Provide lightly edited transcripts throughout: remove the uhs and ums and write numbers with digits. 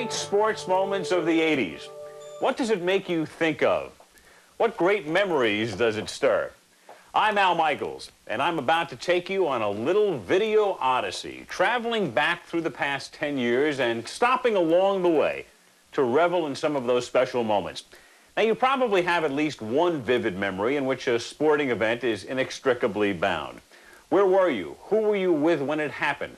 great sports moments of the 80s. What does it make you think of? What great memories does it stir? I'm Al Michaels, and I'm about to take you on a little video odyssey, traveling back through the past 10 years and stopping along the way to revel in some of those special moments. Now, you probably have at least one vivid memory in which a sporting event is inextricably bound. Where were you? Who were you with when it happened?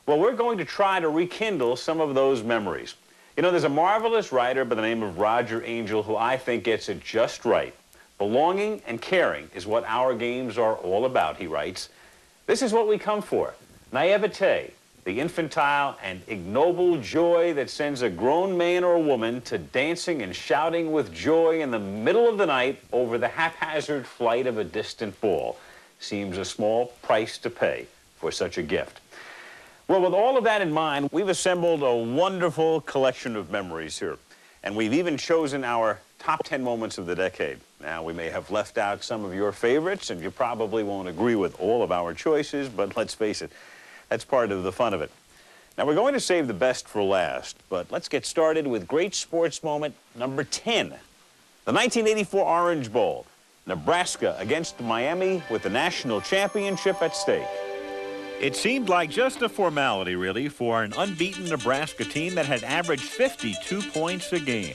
Well, we're going to try to rekindle some of those memories. You know, there's a marvelous writer by the name of Roger Angell who I think gets it just right. Belonging and caring is what our games are all about, he writes. This is what we come for. Naivete, the infantile and ignoble joy that sends a grown man or woman to dancing and shouting with joy in the middle of the night over the haphazard flight of a distant ball. Seems a small price to pay for such a gift. Well, with all of that in mind, we've assembled a wonderful collection of memories here. And we've even chosen our top 10 moments of the decade. Now, we may have left out some of your favorites, and you probably won't agree with all of our choices, but let's face it, that's part of the fun of it. Now, we're going to save the best for last, but let's get started with great sports moment number 10. The 1984 Orange Bowl, Nebraska against Miami with the national championship at stake. It seemed like just a formality, really, for an unbeaten Nebraska team that had averaged 52 points a game.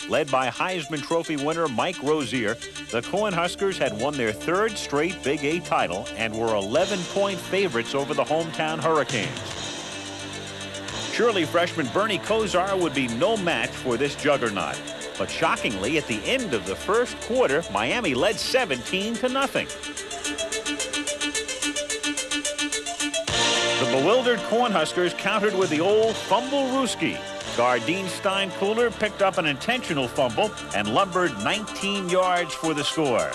Led by Heisman Trophy winner Mike Rozier, the Cornhuskers had won their third straight Big 8 title and were 11-point favorites over the hometown Hurricanes. Surely freshman Bernie Kosar would be no match for this juggernaut. But shockingly, at the end of the first quarter, Miami led 17-0. The bewildered Cornhuskers countered with the old fumble-rooski. Guard Dean Steinkuhler picked up an intentional fumble and lumbered 19 yards for the score.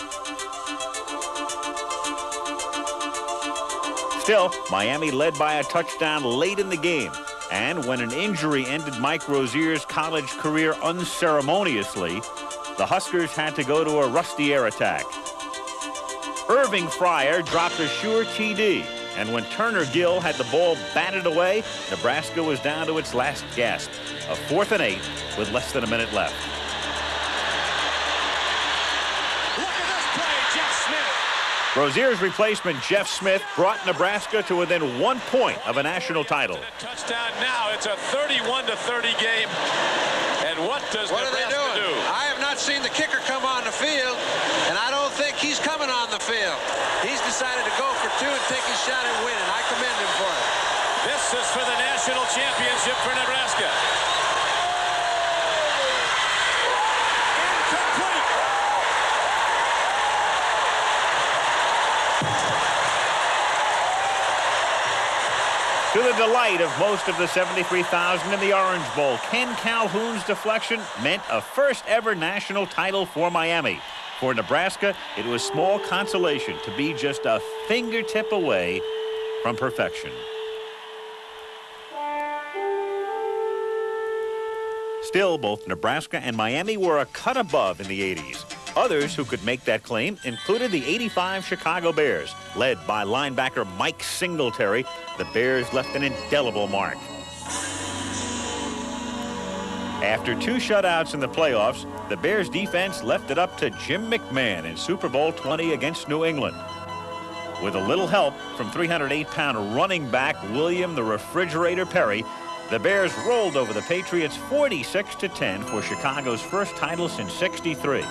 Still, Miami led by a touchdown late in the game. And when an injury ended Mike Rozier's college career unceremoniously, the Huskers had to go to a rusty air attack. Irving Fryer dropped a sure TD. And when Turner Gill had the ball batted away, Nebraska was down to its last gasp. A 4th and 8 with less than a minute left. Look at this play, Jeff Smith. Rozier's replacement, Jeff Smith, brought Nebraska to within 1 point of a national title. Touchdown now. It's a 31-30 game. And what are they doing? I have not seen the kicker come on the field, and I don't think he's coming on the field. He's decided to go for 2 and take his shot and win, and I commend him for it. This is for the national championship for Nebraska. Incomplete. To the delight of most of the 73,000 in the Orange Bowl, Ken Calhoun's deflection meant a first-ever national title for Miami. For Nebraska, it was small consolation to be just a fingertip away from perfection. Still, both Nebraska and Miami were a cut above in the 80s. Others who could make that claim included the '85 Chicago Bears. Led by linebacker Mike Singletary, the Bears left an indelible mark. After 2 shutouts in the playoffs, the Bears defense left it up to Jim McMahon in Super Bowl 20 against New England. With a little help from 308-pound running back William the Refrigerator Perry, the Bears rolled over the Patriots 46-10 for Chicago's first title since '63.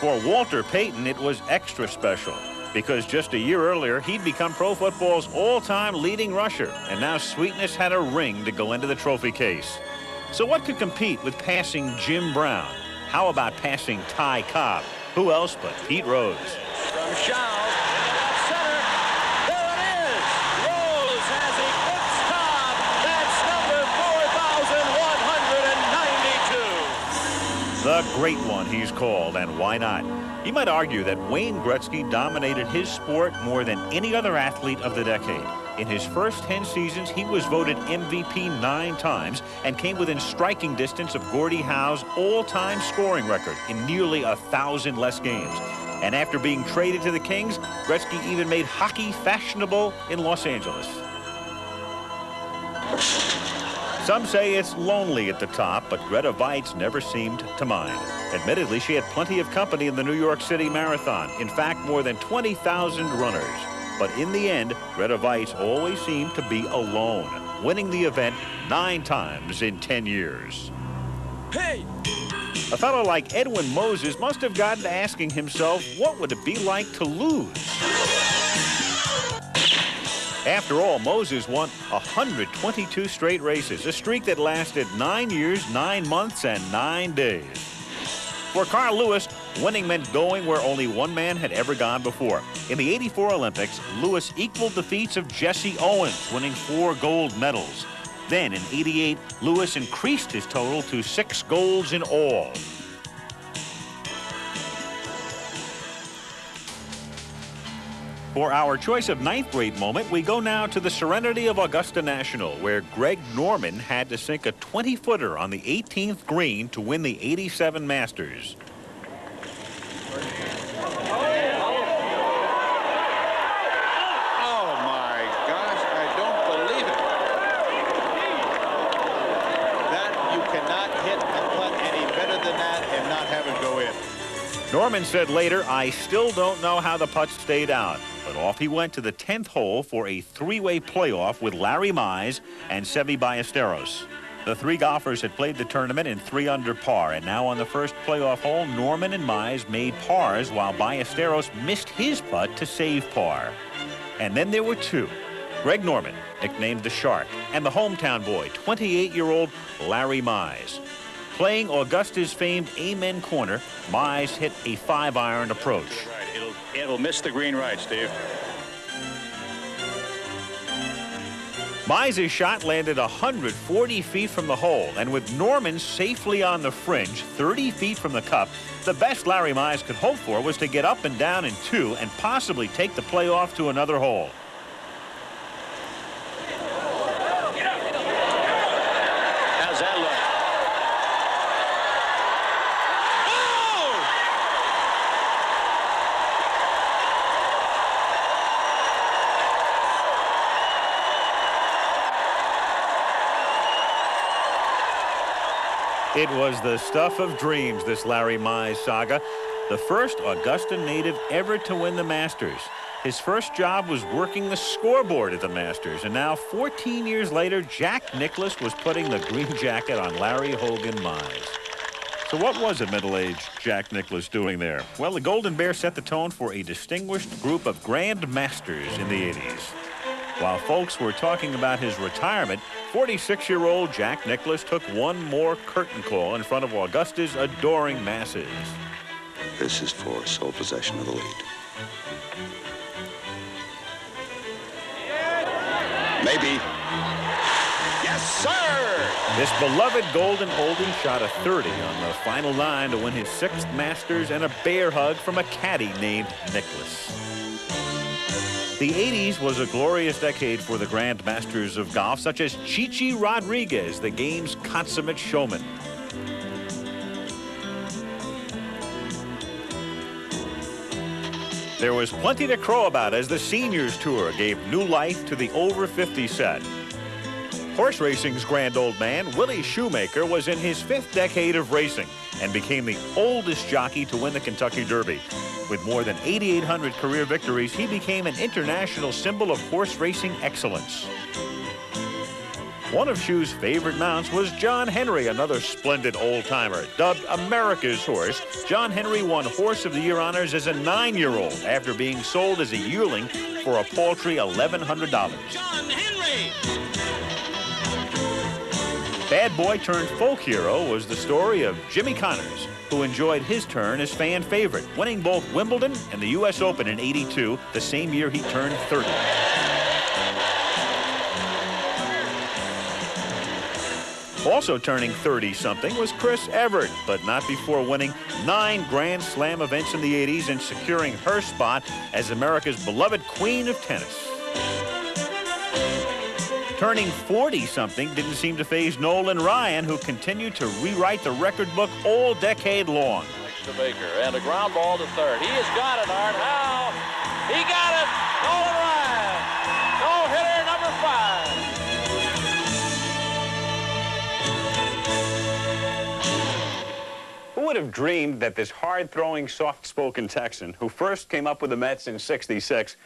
For Walter Payton, it was extra special because just a year earlier, he'd become pro football's all-time leading rusher, and now sweetness had a ring to go into the trophy case. So what could compete with passing Jim Brown? How about passing Ty Cobb? Who else but Pete Rose? From Shaw, left center. There it is. Rose has eclipsed Cobb. That's number 4,192. The Great One, he's called, and why not? You might argue that Wayne Gretzky dominated his sport more than any other athlete of the decade. In his first 10 seasons, he was voted MVP 9 times and came within striking distance of Gordie Howe's all-time scoring record in nearly 1,000 less games. And after being traded to the Kings, Gretzky even made hockey fashionable in Los Angeles. Some say it's lonely at the top, but Greta Weitz never seemed to mind. Admittedly, she had plenty of company in the New York City Marathon. In fact, more than 20,000 runners. But in the end, Greta Weitz always seemed to be alone, winning the event 9 times in 10 years. Hey! A fellow like Edwin Moses must have gotten to asking himself, what would it be like to lose? After all, Moses won 122 straight races, a streak that lasted 9 years, 9 months, and 9 days. For Carl Lewis, winning meant going where only one man had ever gone before. In the '84 Olympics, Lewis equaled the feats of Jesse Owens, winning 4 gold medals. Then in '88, Lewis increased his total to 6 golds in all. For our choice of 9th grade moment, we go now to the Serenity of Augusta National, where Greg Norman had to sink a 20-footer on the 18th green to win the '87 Masters. Oh, my gosh, I don't believe it. That, you cannot hit a putt any better than that and not have it go in. Norman said later, "I still don't know how the putt stayed out." But off he went to the 10th hole for a 3-way playoff with Larry Mize and Seve Ballesteros. The 3 golfers had played the tournament in 3 under par, and now on the first playoff hole, Norman and Mize made pars while Ballesteros missed his putt to save par. And then there were 2. Greg Norman, nicknamed the Shark, and the hometown boy, 28-year-old Larry Mize. Playing Augusta's famed Amen Corner, Mize hit a 5-iron approach. Right, it'll miss the green right, Steve. Mize's shot landed 140 feet from the hole, and with Norman safely on the fringe, 30 feet from the cup, the best Larry Mize could hope for was to get up and down in 2 and possibly take the playoff to another hole. How's that look? It was the stuff of dreams, this Larry Mize saga. The first Augusta native ever to win the Masters. His first job was working the scoreboard at the Masters, and now 14 years later, Jack Nicklaus was putting the green jacket on Larry Hogan Mize. So what was a middle-aged Jack Nicklaus doing there? Well, the Golden Bear set the tone for a distinguished group of Grand Masters in the 80s. While folks were talking about his retirement, 46-year-old Jack Nicklaus took one more curtain call in front of Augusta's adoring masses. This is for sole possession of the lead. Maybe. Yes, sir! This beloved golden oldie shot a 30 on the final 9 to win his 6th Masters and a bear hug from a caddy named Nicklaus. The 80s was a glorious decade for the Grand Masters of golf, such as Chichi Rodriguez, the game's consummate showman. There was plenty to crow about as the Seniors Tour gave new life to the over 50 set. Horse racing's grand old man, Willie Shoemaker, was in his 5th decade of racing and became the oldest jockey to win the Kentucky Derby. With more than 8,800 career victories, he became an international symbol of horse racing excellence. One of Shoe's favorite mounts was John Henry, another splendid old-timer. Dubbed America's Horse, John Henry won Horse of the Year honors as a 9-year-old after being sold as a yearling for a paltry $1,100. John Henry! Bad boy turned folk hero was the story of Jimmy Connors, who enjoyed his turn as fan favorite, winning both Wimbledon and the U.S. Open in '82, the same year he turned 30. Also turning 30-something was Chris Evert, but not before winning 9 Grand Slam events in the 80s and securing her spot as America's beloved queen of tennis. Turning 40-something didn't seem to faze Nolan Ryan, who continued to rewrite the record book all decade long. Next to Baker, and a ground ball to third. He has got it, Art. How? He got it! Nolan Ryan! No-hitter number 5. would have dreamed that this hard-throwing, soft-spoken Texan, who first came up with the Mets in '66,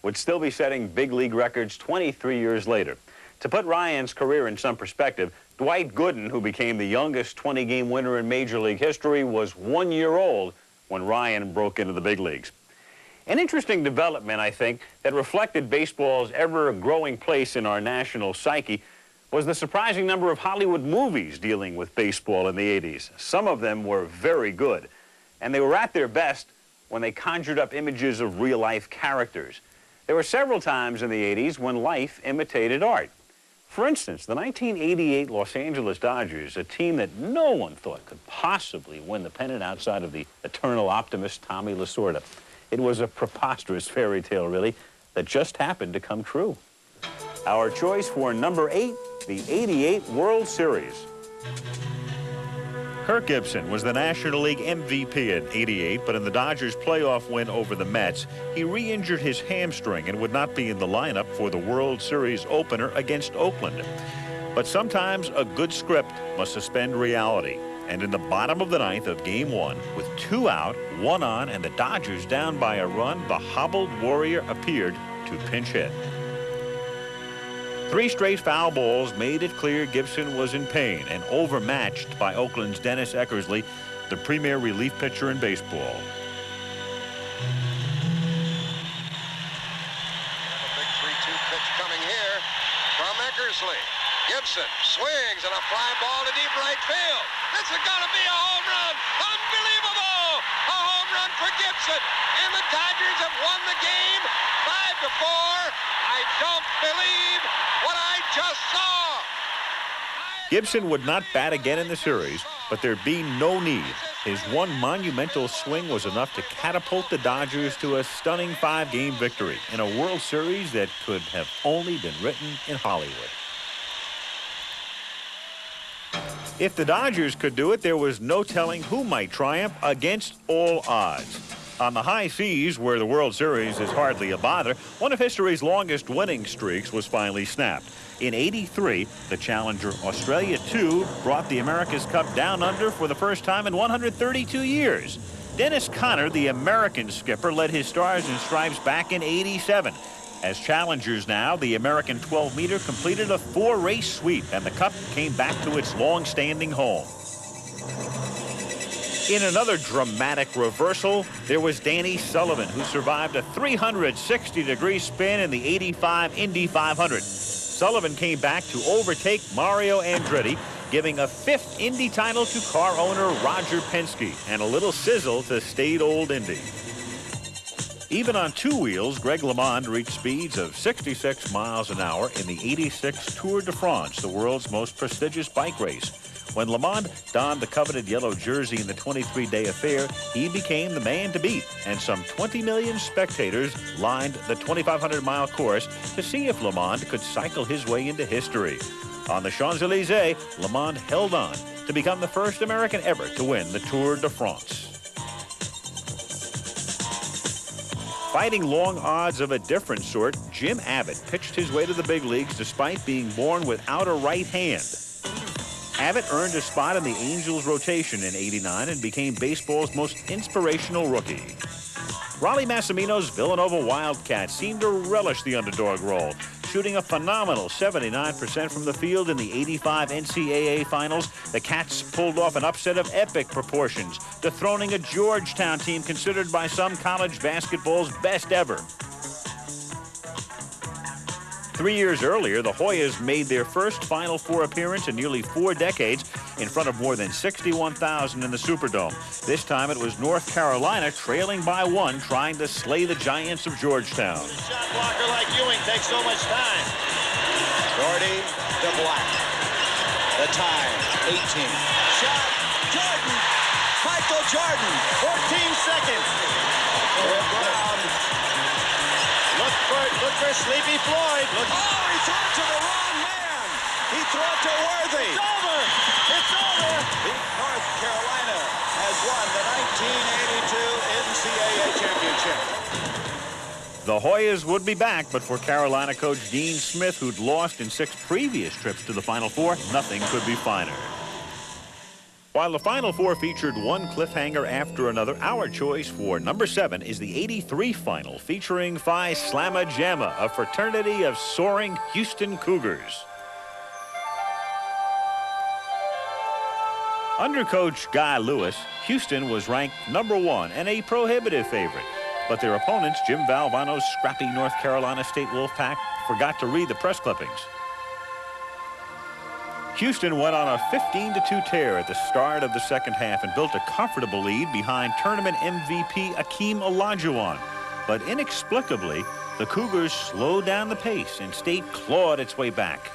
would still be setting big league records 23 years later? To put Ryan's career in some perspective, Dwight Gooden, who became the youngest 20-game winner in Major League history, was 1 year old when Ryan broke into the big leagues. An interesting development, I think, that reflected baseball's ever-growing place in our national psyche was the surprising number of Hollywood movies dealing with baseball in the 80s. Some of them were very good, and they were at their best when they conjured up images of real-life characters. There were several times in the 80s when life imitated art. For instance, the 1988 Los Angeles Dodgers, a team that no one thought could possibly win the pennant outside of the eternal optimist Tommy Lasorda. It was a preposterous fairy tale, really, that just happened to come true. Our choice for number 8, the '88 World Series. Kirk Gibson was the National League MVP in '88, but in the Dodgers' playoff win over the Mets, he re-injured his hamstring and would not be in the lineup for the World Series opener against Oakland. But sometimes a good script must suspend reality. And in the bottom of the ninth of Game 1, with 2 out, 1 on, and the Dodgers down by a run, the hobbled Warrior appeared to pinch hit. 3 straight foul balls made it clear Gibson was in pain and overmatched by Oakland's Dennis Eckersley, the premier relief pitcher in baseball. A big 3-2 pitch coming here from Eckersley. Gibson swings and a fly ball to deep right field. This is going to be a home run. Unbelievable! A home run for Gibson. And the Dodgers have won the game 5-4. I don't believe what I just saw. Gibson would not bat again in the series, but there'd be no need. His one monumental swing was enough to catapult the Dodgers to a stunning 5-game victory in a World Series that could have only been written in Hollywood. If the Dodgers could do it, there was no telling who might triumph against all odds. On the high seas, where the World Series is hardly a bother, one of history's longest winning streaks was finally snapped. In '83, the challenger Australia 2 brought the America's Cup down under for the first time in 132 years. Dennis Conner, the American skipper, led his Stars and Stripes back in '87. As challengers now, the American 12-meter completed a 4-race sweep, and the Cup came back to its long-standing home. In another dramatic reversal, there was Danny Sullivan, who survived a 360-degree spin in the '85 Indy 500. Sullivan came back to overtake Mario Andretti, giving a 5th Indy title to car owner Roger Penske and a little sizzle to staid old Indy. Even on 2 wheels, Greg LeMond reached speeds of 66 miles an hour in the '86 Tour de France, the world's most prestigious bike race. When LeMond donned the coveted yellow jersey in the 23-day affair, he became the man to beat, and some 20 million spectators lined the 2,500-mile course to see if LeMond could cycle his way into history. On the Champs-Élysées, LeMond held on to become the first American ever to win the Tour de France. Fighting long odds of a different sort, Jim Abbott pitched his way to the big leagues despite being born without a right hand. Abbott earned a spot in the Angels rotation in '89 and became baseball's most inspirational rookie. Rollie Massimino's Villanova Wildcats seemed to relish the underdog role, shooting a phenomenal 79% from the field in the '85 NCAA Finals. The Cats pulled off an upset of epic proportions, dethroning a Georgetown team considered by some college basketball's best ever. 3 years earlier, the Hoyas made their first Final Four appearance in nearly 4 decades in front of more than 61,000 in the Superdome. This time it was North Carolina trailing by 1, trying to slay the Giants of Georgetown. Shot blocker like Ewing takes so much time. Doherty to Black. The time, 18. Shot, Jordan, Michael Jordan, 14 seconds. Brown. Look for Sleepy Floyd. Oh, he threw it to the wrong man. He threw it to Worthy. It's over. It's over. North Carolina has won the 1982 NCAA championship. The Hoyas would be back, but for Carolina coach Dean Smith, who'd lost in 6 previous trips to the Final Four, nothing could be finer. While the Final Four featured one cliffhanger after another, our choice for number 7 is the '83 final, featuring Phi Slamma Jamma, a fraternity of soaring Houston Cougars. Under coach Guy Lewis, Houston was ranked number 1 and a prohibitive favorite. But their opponents, Jim Valvano's scrappy North Carolina State Wolfpack, forgot to read the press clippings. Houston went on a 15-2 tear at the start of the second half and built a comfortable lead behind tournament MVP Akeem Olajuwon. But inexplicably, the Cougars slowed down the pace and State clawed its way back.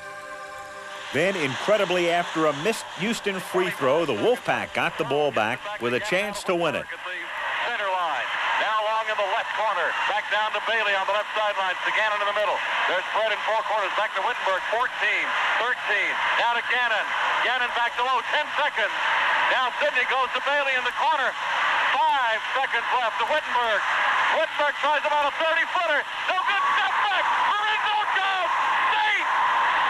Then, incredibly, after a missed Houston free throw, the Wolfpack got the ball back with a chance to win it. Center line. Now long in the left corner. Back down to Bailey on the left sideline. Gannon in the middle. There's spread in 4 corners. Back to Wittenberg. 14, 13. Now to Gannon. Gannon back to low. 10 seconds. Now Sidney goes to Bailey in the corner. 5 seconds left to Wittenberg. Wittenberg tries about a 30-footer. No good. Step back. Lorenzo Charles. State.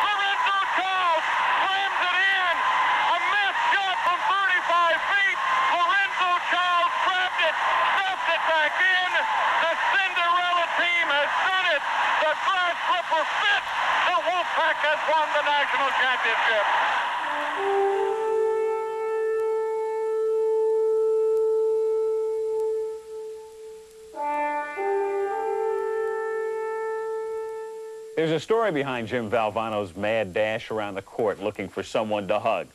Lorenzo Charles slams it in. A missed shot from 35 feet. Lorenzo Charles grabbed it. Stuffed it back in. The Cinderella team has done it. The grass slipper fits. The Wolfpack has won the national championship. There's a story behind Jim Valvano's mad dash around the court looking for someone to hug.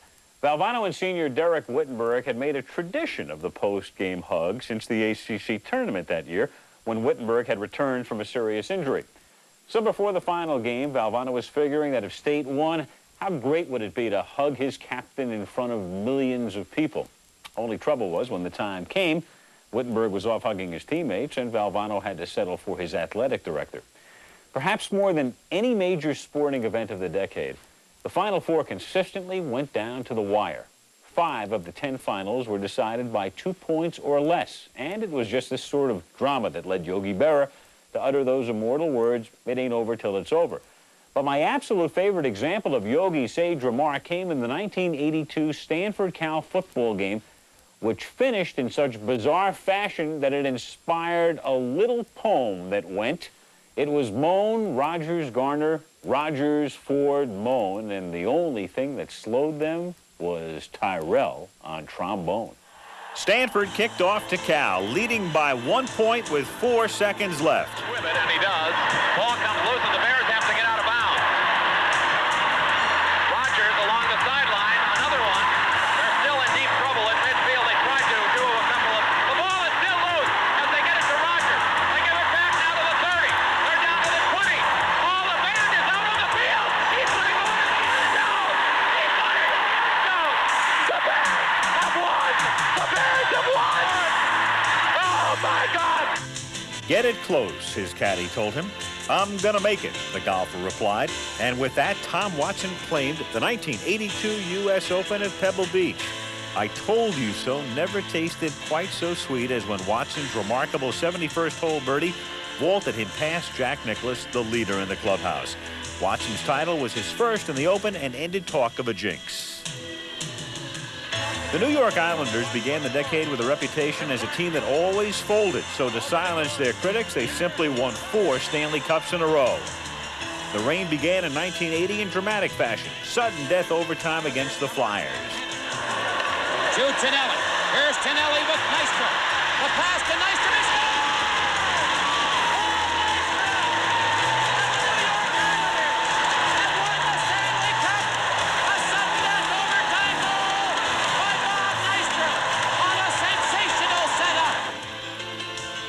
Valvano and senior Derek Wittenberg had made a tradition of the post-game hug since the ACC tournament that year when Wittenberg had returned from a serious injury. So before the final game, Valvano was figuring that if State won, how great would it be to hug his captain in front of millions of people? Only trouble was when the time came, Wittenberg was off hugging his teammates and Valvano had to settle for his athletic director. Perhaps more than any major sporting event of the decade, the Final Four consistently went down to the wire. 5 of the 10 finals were decided by 2 points or less, and it was just this sort of drama that led Yogi Berra to utter those immortal words, "It ain't over till it's over." But my absolute favorite example of Yogi's sage remark came in the 1982 Stanford-Cal football game, which finished in such bizarre fashion that it inspired a little poem that went, "It was Moan, Rogers, Garner, Rogers, Ford, Moan, and the only thing that slowed them was Tyrell on trombone." Stanford kicked off to Cal, leading by 1 point with 4 seconds left. With it, and he does. Ball comes loose, and the Bears have to get out of bounds. Rogers along the sideline, another one. They're still in deep trouble at midfield. They tried to do a couple of... The ball is still loose as they get it to Rogers. They give it back now to the 30. They're down to the 20. All the band is out on the field. He's going to go into the end zone. He's going to the end zone. The Bears have won. The Bears have won. Oh, my God. "Get it close," his caddy told him. "I'm gonna make it," the golfer replied. And with that, Tom Watson claimed the 1982 U.S. Open at Pebble Beach. "I told you so" never tasted quite so sweet as when Watson's remarkable 71st hole birdie vaulted him past Jack Nicklaus, the leader in the clubhouse. Watson's title was his first in the Open and ended talk of a jinx. The New York Islanders began the decade with a reputation as a team that always folded, so to silence their critics, they simply won 4 Stanley Cups in a row. The reign began in 1980 in dramatic fashion, sudden death overtime against the Flyers. To Tonelli. Here's Tonelli with Nystrom. The pass to Nystrom is good!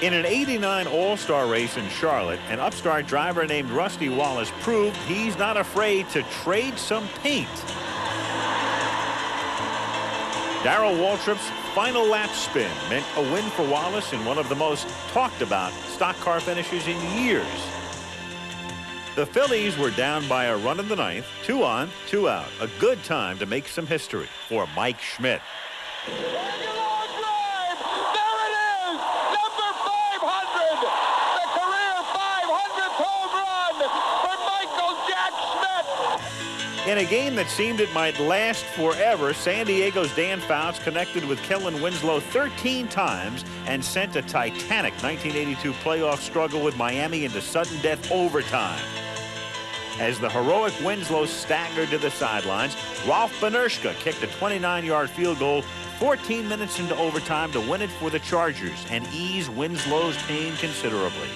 In an '89 All-Star race in Charlotte, an upstart driver named Rusty Wallace proved he's not afraid to trade some paint. Darrell Waltrip's final lap spin meant a win for Wallace in one of the most talked about stock car finishes in years. The Phillies were down by a run in the 9th, 2 on, 2 out. A good time to make some history for Mike Schmidt. In In a game that seemed it might last forever, San Diego's Dan Fouts connected with Kellen Winslow 13 times and sent a titanic 1982 playoff struggle with Miami into sudden death overtime. As the heroic Winslow staggered to the sidelines, Ralph Benershka kicked a 29-yard field goal 14 minutes into overtime to win it for the Chargers and ease Winslow's pain considerably.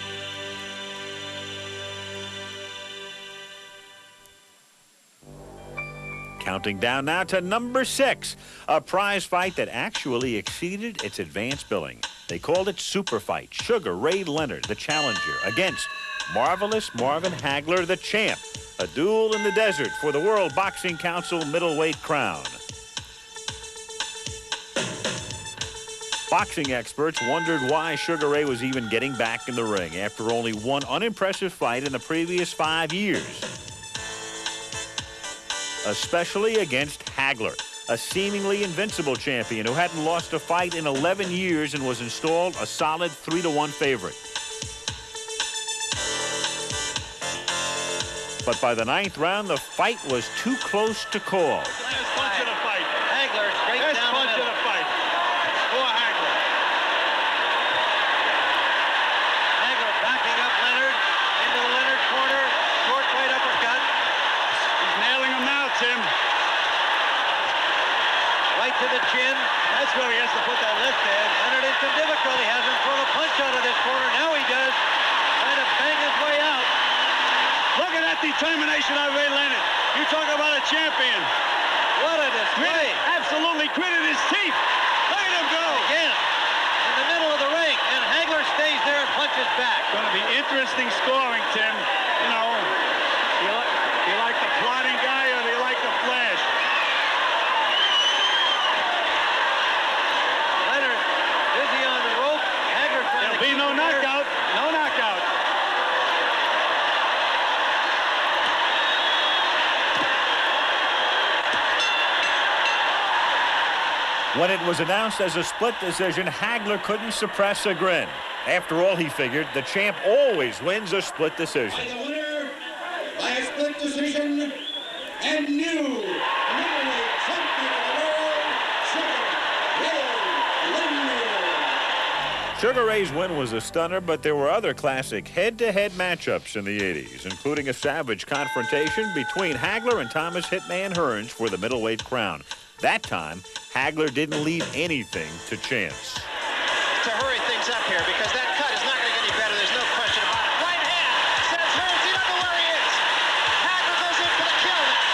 Counting down now to number 6, a prize fight that actually exceeded its advance billing. They called it Super Fight. Sugar Ray Leonard, the challenger, against Marvelous Marvin Hagler, the champ. A duel in the desert for the World Boxing Council middleweight crown. Boxing experts wondered why Sugar Ray was even getting back in the ring after only one unimpressive fight in the previous 5 years. Especially against Hagler, a seemingly invincible champion who hadn't lost a fight in 11 years and was installed a solid 3-1 favorite. But by the 9th round, the fight was too close to call. Last punch of the fight. Hagler straight Last down punch the of middle. the fight. For Hagler. Hagler backing up Leonard into the Leonard corner. Short right uppercut. He's nailing him now, Tim. Right to the chin. That's where he has to put that left hand. Leonard in some difficulty. Hasn't thrown a punch out of this corner. Now he does. Trying to bang his way out. Look at that determination of Ray Leonard. You talk about a champion. What a display. Absolutely gritted his teeth. Look at him go. Again, in the middle of the ring. And Hagler stays there and punches back. Going to be interesting scoring, Tim. You know, do you like the plotting guy or do you like the flash? Leonard busy on the rope. Hagler trying to There'll be keep no him there. knockout. No knockout. When it was announced as a split decision, Hagler couldn't suppress a grin. After all, he figured, the champ always wins a split decision. By the winner, by a split decision, and new middleweight champion of the world, Sugar Ray Leonard. Sugar Ray's win was a stunner, but there were other classic head-to-head matchups in the 80s, including a savage confrontation between Hagler and Thomas Hitman Hearns for the middleweight crown. That time, Hagler didn't leave anything to chance. To hurry things up here because that cut is not going to get any better. There's no question about it. Right hand says Hearns. He doesn't know where he is. Hagler goes in for the kill now.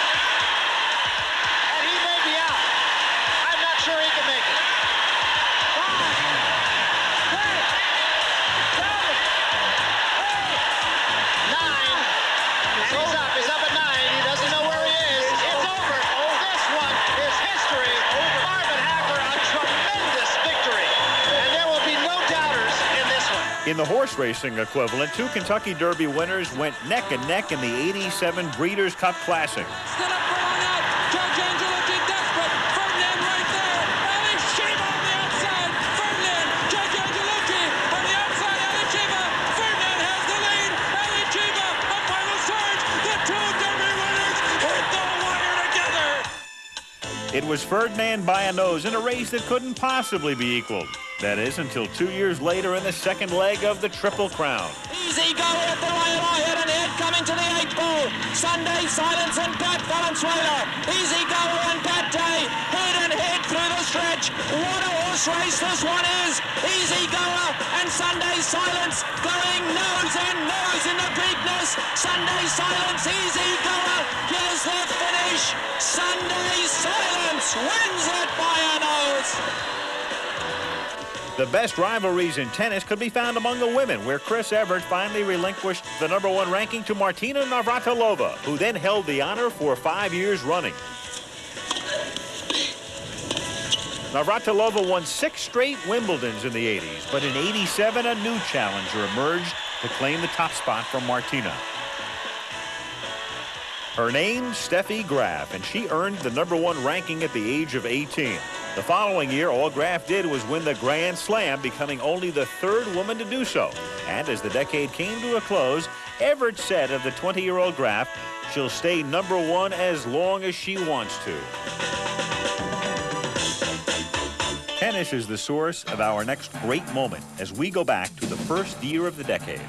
And he may be out. I'm not sure he can make it. 5, 6, 7, 8, 9. And he's up at 9. He doesn't know where he is. It's over. This one is history. Marvin Hagler, a tremendous victory. And there will be no doubters in this one. In the horse racing equivalent, 2 Kentucky Derby winners went neck and neck in the '87 Breeders' Cup Classic. Stood up for one out. Judge Angelucci desperate. Ferdinand right there. Ali Shiva on the outside. Ferdinand. Judge Angelucci on the outside. Ali Shiva. Ferdinand has the lead. Ali Shiva. A final surge. The 2 Derby winners hit the wire together. It was Ferdinand by a nose in a race that couldn't possibly be equaled. That is, until 2 years later in the second leg of the Triple Crown. Easy going at the rail, head and head coming to the 8th ball. Sunday Silence and Pat Valenzuela. Easy goer and Pat Day head and head through the stretch. What a horse race this one is. Easy goer and Sunday Silence going nose and nose in the Preakness. Sunday Silence, easy goer. Here's the finish. Sunday Silence wins it by a nose. The best rivalries in tennis could be found among the women, where Chris Evert finally relinquished the #1 ranking to Martina Navratilova, who then held the honor for 5 years running. Navratilova won 6 straight Wimbledons in the 80s, but in '87 a new challenger emerged to claim the top spot from Martina. Her name's Steffi Graf, and she earned the #1 ranking at the age of 18. The following year, all Graf did was win the Grand Slam, becoming only the 3rd woman to do so. And as the decade came to a close, whichever set of the 20-year-old Graf, she'll stay #1 as long as she wants to. Tennis is the source of our next great moment as we go back to the first year of the decade.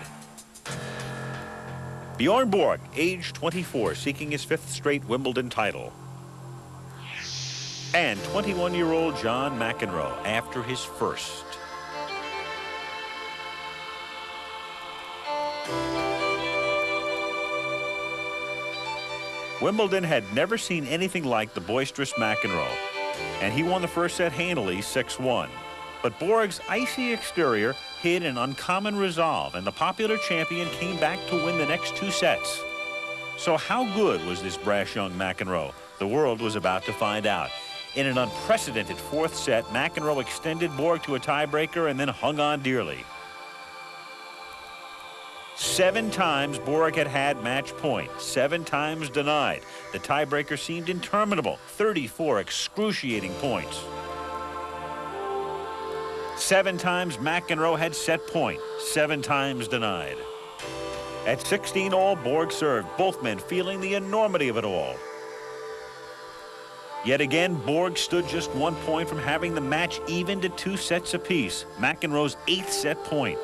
Bjorn Borg, age 24, seeking his 5th straight Wimbledon title. And 21-year-old John McEnroe after his first. Wimbledon had never seen anything like the boisterous McEnroe, and he won the first set handily 6-1. But Borg's icy exterior hid an uncommon resolve, and the popular champion came back to win the next 2 sets. So how good was this brash young McEnroe? The world was about to find out. In an unprecedented 4th set, McEnroe extended Borg to a tiebreaker and then hung on dearly. 7 times Borg had match point, 7 times denied. The tiebreaker seemed interminable, 34 excruciating points. 7 times McEnroe had set point, 7 times denied. At 16 all, Borg served, both men feeling the enormity of it all. Yet again, Borg stood just 1 point from having the match even to 2 sets apiece, McEnroe's 8th set point.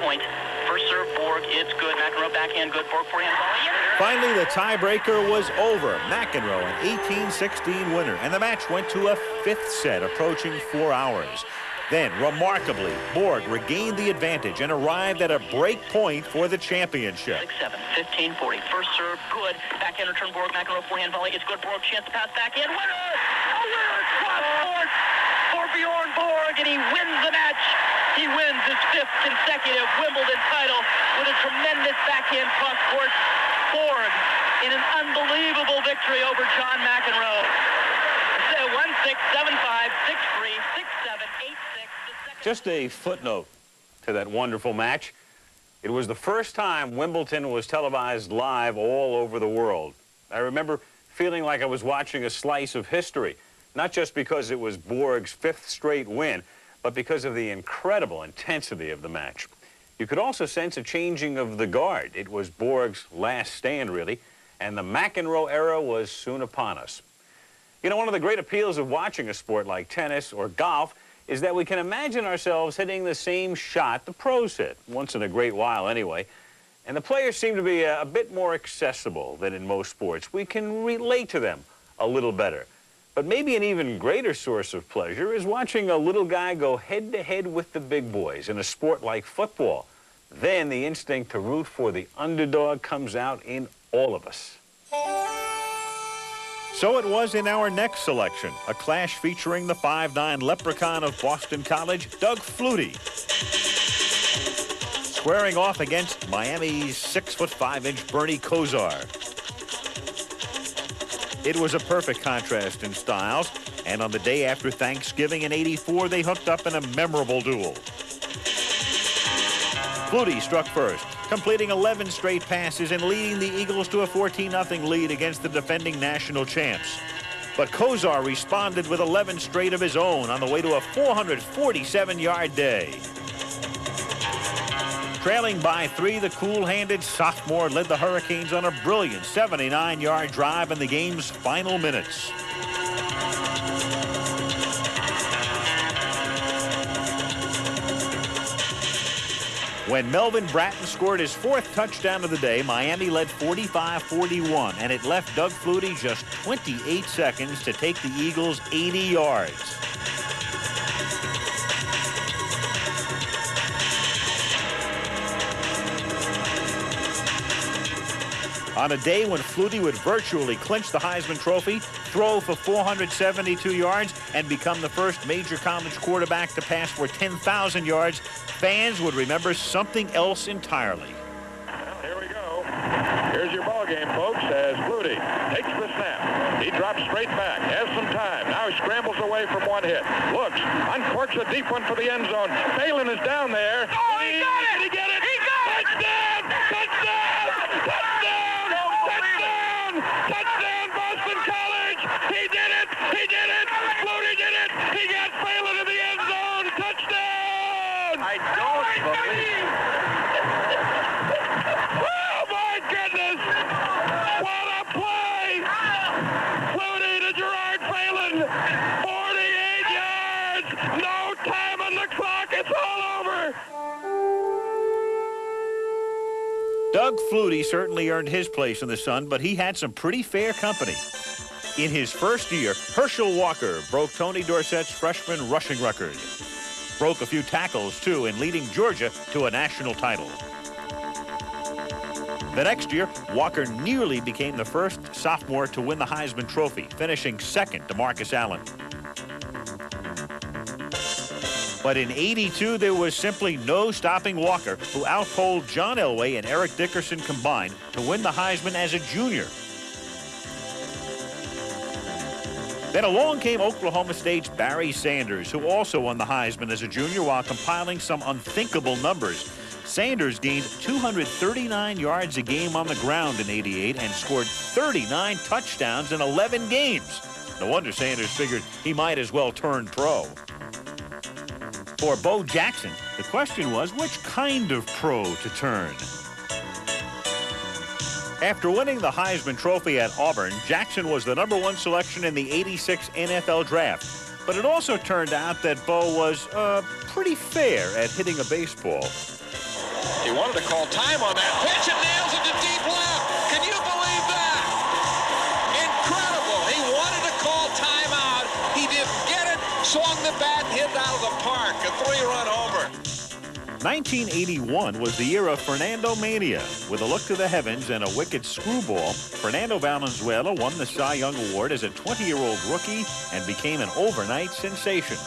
Point. First serve, Borg, it's good. McEnroe backhand, good. Borg forehand volley. Finally, the tiebreaker was over. McEnroe, an 18-16 winner, and the match went to a 5th set, approaching 4 hours. Then, remarkably, Borg regained the advantage and arrived at a break point for the championship. 6-7, 15-40. First serve, good. Backhand return, Borg, McEnroe forehand volley. It's good. Borg, chance to pass backhand. Winner! A winner! Cross court for Bjorn Borg, and he wins the match. He wins his 5th consecutive Wimbledon title with a tremendous backhand cross court. Borg in an unbelievable victory over John McEnroe. 1-6, 7-5, 6-3, 6-7, 8-6. Just a footnote to that wonderful match. It was the first time Wimbledon was televised live all over the world. I remember feeling like I was watching a slice of history, not just because it was Borg's 5th straight win, but because of the incredible intensity of the match. You could also sense a changing of the guard. It was Borg's last stand, really, and the McEnroe era was soon upon us. You know, one of the great appeals of watching a sport like tennis or golf is that we can imagine ourselves hitting the same shot the pros hit, once in a great while anyway, and the players seem to be a bit more accessible than in most sports. We can relate to them a little better. But maybe an even greater source of pleasure is watching a little guy go head-to-head with the big boys in a sport like football. Then the instinct to root for the underdog comes out in all of us. So it was in our next selection, a clash featuring the 5'9" leprechaun of Boston College, Doug Flutie, squaring off against Miami's 6'5" Bernie Kosar. It was a perfect contrast in styles, and on the day after Thanksgiving in '84, they hooked up in a memorable duel. Flutie struck first, completing 11 straight passes and leading the Eagles to a 14-0 lead against the defending national champs. But Kosar responded with 11 straight of his own on the way to a 447-yard day. Trailing by 3, the cool-handed sophomore led the Hurricanes on a brilliant 79-yard drive in the game's final minutes. When Melvin Bratton scored his 4th touchdown of the day, Miami led 45-41, and it left Doug Flutie just 28 seconds to take the Eagles 80 yards. On a day when Flutie would virtually clinch the Heisman Trophy, throw for 472 yards, and become the first major college quarterback to pass for 10,000 yards, fans would remember something else entirely. Well, here we go. Here's your ball game, folks, as Flutie takes the snap. He drops straight back, has some time. Now he scrambles away from one hit. Looks, uncorks a deep one for the end zone. Phelan is down there. Oh, he got it! Did he get it? He got it! Touchdown! Touchdown! Touchdown! Touchdown! Touchdown, Boston College! He did it! He did it! Flutie did it! He got Phelan in the end zone! Touchdown! I trailing 48 yards. No time on the clock. It's all over. Doug Flutie certainly earned his place in the sun, but he had some pretty fair company. In his first year, Herschel Walker broke Tony Dorsett's freshman rushing record. Broke a few tackles, too, in leading Georgia to a national title. The next year, Walker nearly became the first sophomore to win the Heisman Trophy, finishing second to Marcus Allen. But in '82, there was simply no stopping Walker, who outpolled John Elway and Eric Dickerson combined to win the Heisman as a junior. Then along came Oklahoma State's Barry Sanders, who also won the Heisman as a junior while compiling some unthinkable numbers. Sanders gained 239 yards a game on the ground in '88 and scored 39 touchdowns in 11 games. No wonder Sanders figured he might as well turn pro. For Bo Jackson, the question was which kind of pro to turn. After winning the Heisman Trophy at Auburn, Jackson was the #1 selection in the '86 NFL Draft. But it also turned out that Bo was pretty fair at hitting a baseball. He wanted to call time on that pitch and nails it to deep left. Can you believe that? Incredible. He wanted to call timeout. He didn't get it, swung the bat, and hit it out of the park. A 3-run homer. 1981 was the year of Fernando Mania. With a look to the heavens and a wicked screwball, Fernando Valenzuela won the Cy Young Award as a 20-year-old rookie and became an overnight sensation.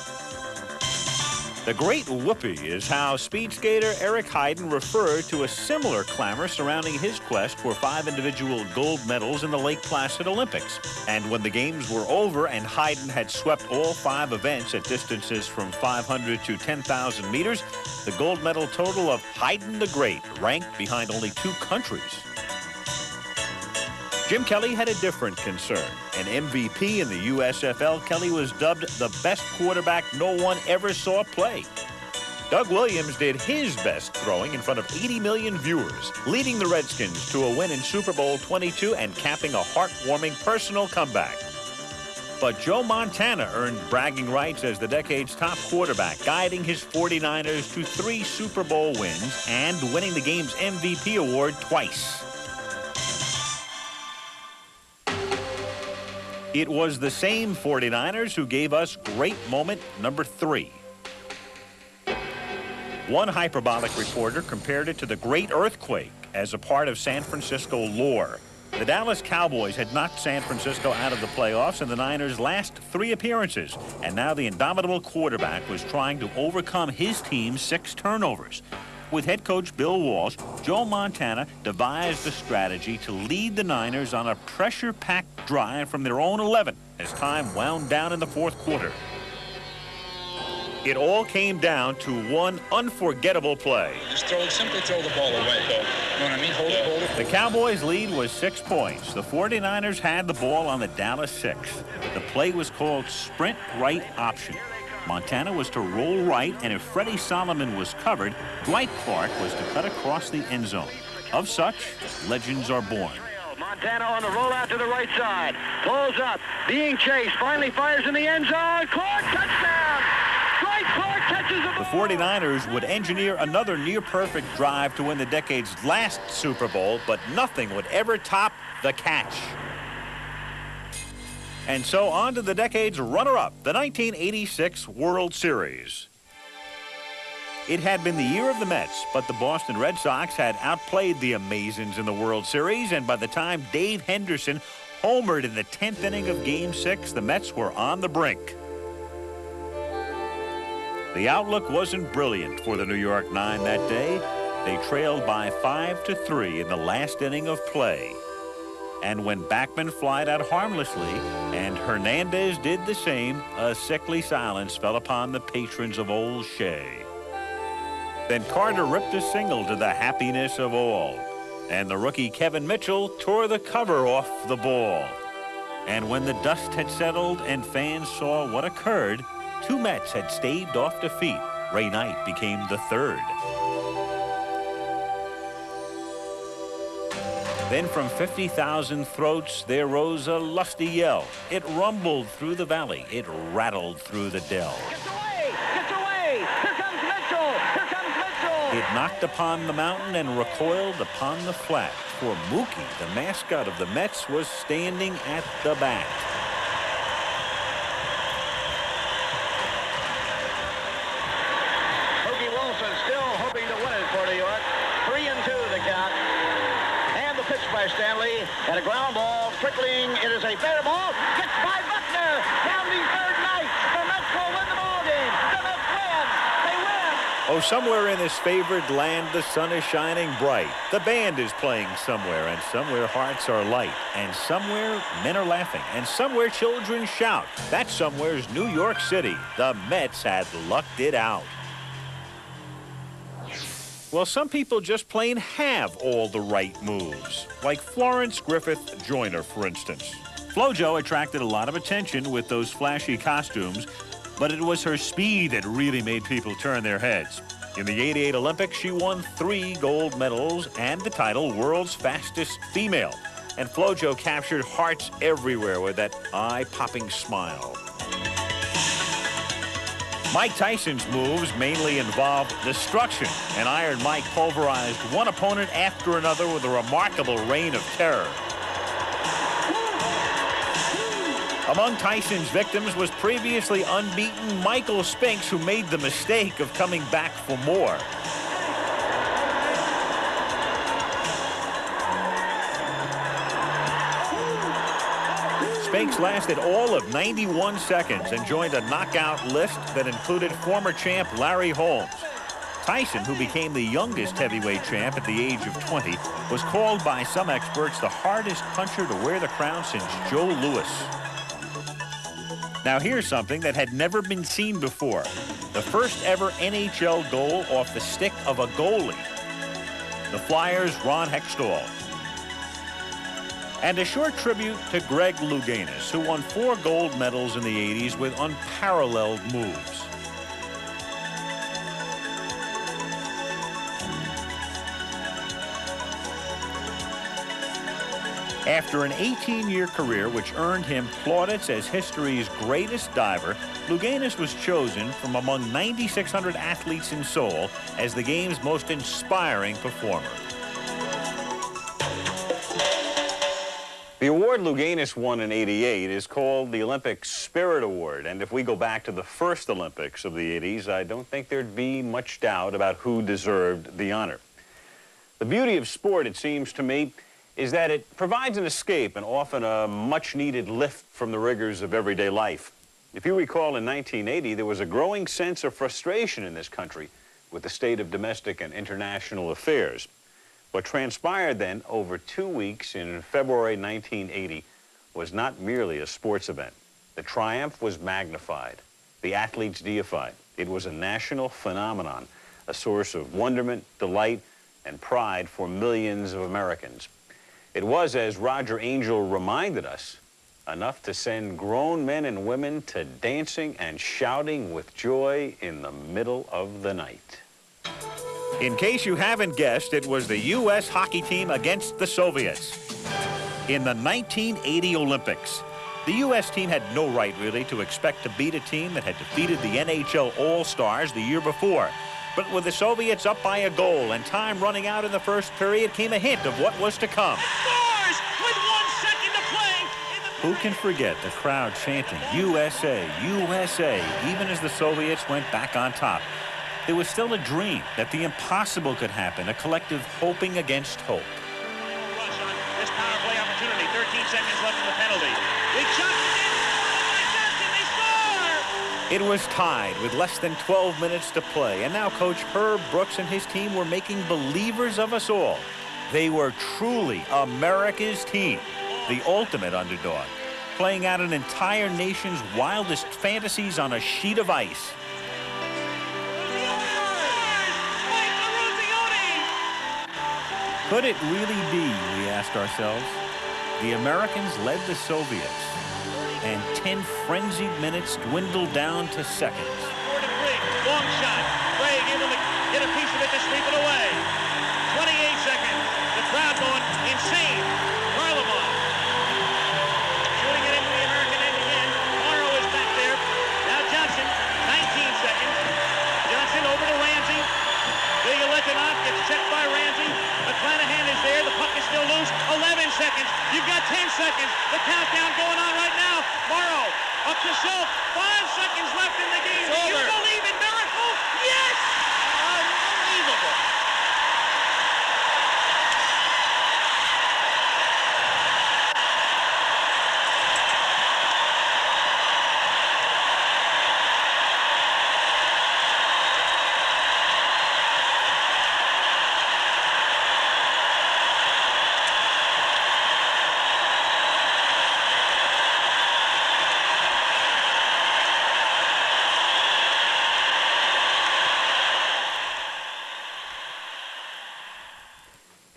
The Great Whoopee is how speed skater Eric Heiden referred to a similar clamor surrounding his quest for 5 individual gold medals in the Lake Placid Olympics. And when the games were over and Heiden had swept all 5 events at distances from 500 to 10,000 meters, the gold medal total of Heiden the Great ranked behind only 2 countries. Jim Kelly had a different concern. An MVP in the USFL, Kelly was dubbed the best quarterback no one ever saw play. Doug Williams did his best throwing in front of 80 million viewers, leading the Redskins to a win in Super Bowl 22 and capping a heartwarming personal comeback. But Joe Montana earned bragging rights as the decade's top quarterback, guiding his 49ers to 3 Super Bowl wins and winning the game's MVP award twice. It was the same 49ers who gave us great moment number 3. One hyperbolic reporter compared it to the Great Earthquake as a part of San Francisco lore. The Dallas Cowboys had knocked San Francisco out of the playoffs in the Niners' last 3 appearances, and now the indomitable quarterback was trying to overcome his team's 6 turnovers. With head coach Bill Walsh, Joe Montana devised a strategy to lead the Niners on a pressure-packed drive from their own 11 as time wound down in the 4th quarter. It all came down to one unforgettable play. Just simply throw the ball away. You know what I mean? Hold it. The Cowboys' lead was 6 points. The 49ers had the ball on the Dallas 6. The play was called sprint right option. Montana was to roll right, and if Freddie Solomon was covered, Dwight Clark was to cut across the end zone. Of such, legends are born. Montana on the rollout to the right side. Pulls up, being chased, finally fires in the end zone. Clark, touchdown! Dwight Clark catches the ball. The 49ers would engineer another near-perfect drive to win the decade's last Super Bowl, but nothing would ever top the catch. And so on to the decade's runner-up, the 1986 World Series. It had been the year of the Mets, but the Boston Red Sox had outplayed the Amazons in the World Series, and by the time Dave Henderson homered in the 10th inning of Game 6, the Mets were on the brink. The outlook wasn't brilliant for the New York Nine that day. They trailed by 5-3 in the last inning of play. And when Backman flied out harmlessly and Hernandez did the same, a sickly silence fell upon the patrons of Old Shea. Then Carter ripped a single to the happiness of all, and the rookie Kevin Mitchell tore the cover off the ball. And when the dust had settled and fans saw what occurred, 2 Mets had staved off defeat. Ray Knight became the 3rd. Then from 50,000 throats, there rose a lusty yell. It rumbled through the valley. It rattled through the dell. Gets away! Gets away! Here comes Mitchell! Here comes Mitchell! It knocked upon the mountain and recoiled upon the flat. For Mookie, the mascot of the Mets, was standing at the bat. Mookie Wilson still hoping to win it for New York. 3-2 the count. And the pitch by Stanley. And a ground ball trickling. It is a fair ball. Gets by Buckner. Down the third night. The Mets will win the ball game. The Mets win. They win. Oh, somewhere in this favored land, the sun is shining bright. The band is playing somewhere, and somewhere hearts are light. And somewhere men are laughing, and somewhere children shout. That somewhere's New York City. The Mets had lucked it out. Well, some people just plain have all the right moves, like Florence Griffith Joyner, for instance. FloJo attracted a lot of attention with those flashy costumes, but it was her speed that really made people turn their heads. In the '88 Olympics, she won 3 gold medals and the title World's Fastest Female. And FloJo captured hearts everywhere with that eye-popping smile. Mike Tyson's moves mainly involved destruction, and Iron Mike pulverized one opponent after another with a remarkable reign of terror. Among Tyson's victims was previously unbeaten Michael Spinks, who made the mistake of coming back for more. Spinks lasted all of 91 seconds and joined a knockout list that included former champ Larry Holmes. Tyson, who became the youngest heavyweight champ at the age of 20, was called by some experts the hardest puncher to wear the crown since Joe Louis. Now here's something that had never been seen before. The first ever NHL goal off the stick of a goalie. The Flyers' Ron Hextall. And a short tribute to Greg Louganis, who won 4 gold medals in the '80s with unparalleled moves. After an 18-year career which earned him plaudits as history's greatest diver, Louganis was chosen from among 9,600 athletes in Seoul as the game's most inspiring performer. The award Louganis won in '88 is called the Olympic Spirit Award, and if we go back to the first Olympics of the '80s, I don't think there'd be much doubt about who deserved the honor. The beauty of sport, it seems to me, is that it provides an escape and often a much-needed lift from the rigors of everyday life. If you recall, in 1980, there was a growing sense of frustration in this country with the state of domestic and international affairs. What transpired then over 2 weeks in February 1980 was not merely a sports event. The triumph was magnified, the athletes deified. It was a national phenomenon, a source of wonderment, delight, and pride for millions of Americans. It was, as Roger Angell reminded us, enough to send grown men and women to dancing and shouting with joy in the middle of the night. In case you haven't guessed, it was the U.S. hockey team against the Soviets. In the 1980 Olympics, the U.S. team had no right, really, to expect to beat a team that had defeated the NHL All-Stars the year before. But with the Soviets up by a goal and time running out in the first period, came a hint of what was to come. Scores with 1 second to play. Who can forget the crowd chanting, USA, USA, even as the Soviets went back on top? There was still a dream that the impossible could happen, a collective hoping against hope. Rush on this power play opportunity. 13 seconds left in the penalty. Big shot. They score! It was tied with less than 12 minutes to play, and now Coach Herb Brooks and his team were making believers of us all. They were truly America's team, the ultimate underdog, playing out an entire nation's wildest fantasies on a sheet of ice. Could it really be, we asked ourselves? The Americans led the Soviets, and 10 frenzied minutes dwindled down to seconds. 4 to 3. Long shot. Craig able to get a piece of it to sweep it away. 28 seconds. The crowd going insane. ball. 5 seconds left in the game. Do you believe in miracles? Yes! Unbelievable.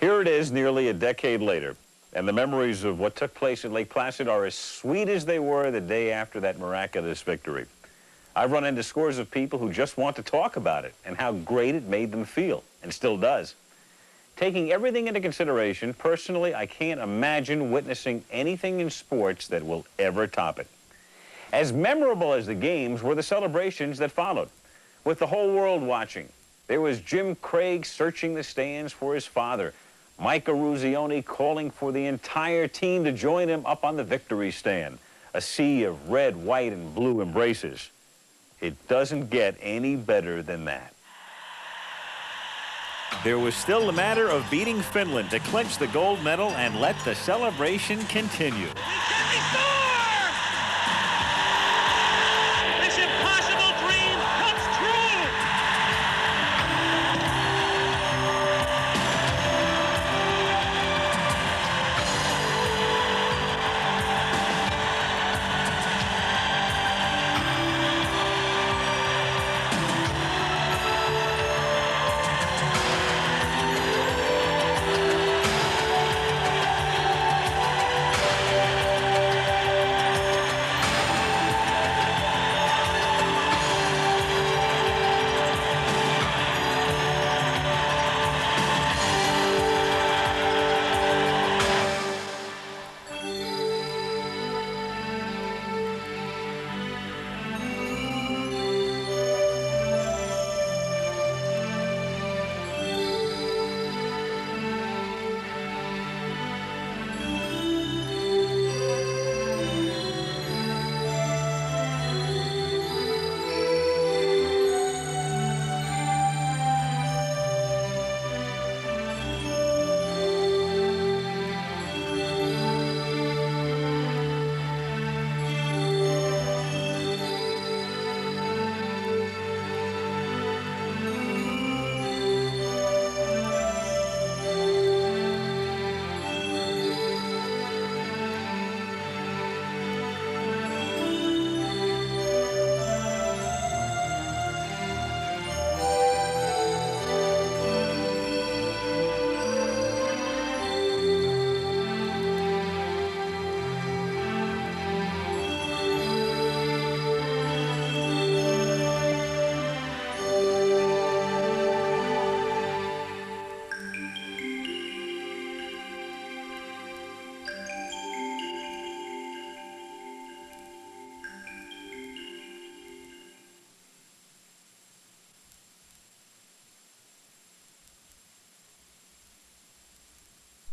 Here it is nearly a decade later, and the memories of what took place at Lake Placid are as sweet as they were the day after that miraculous victory. I've run into scores of people who just want to talk about it and how great it made them feel, and still does. Taking everything into consideration, personally, I can't imagine witnessing anything in sports that will ever top it. As memorable as the games were the celebrations that followed, with the whole world watching. There was Jim Craig searching the stands for his father, Mike Eruzione calling for the entire team to join him up on the victory stand. A sea of red, white, and blue embraces. It doesn't get any better than that. There was still the matter of beating Finland to clinch the gold medal and let the celebration continue. He scored!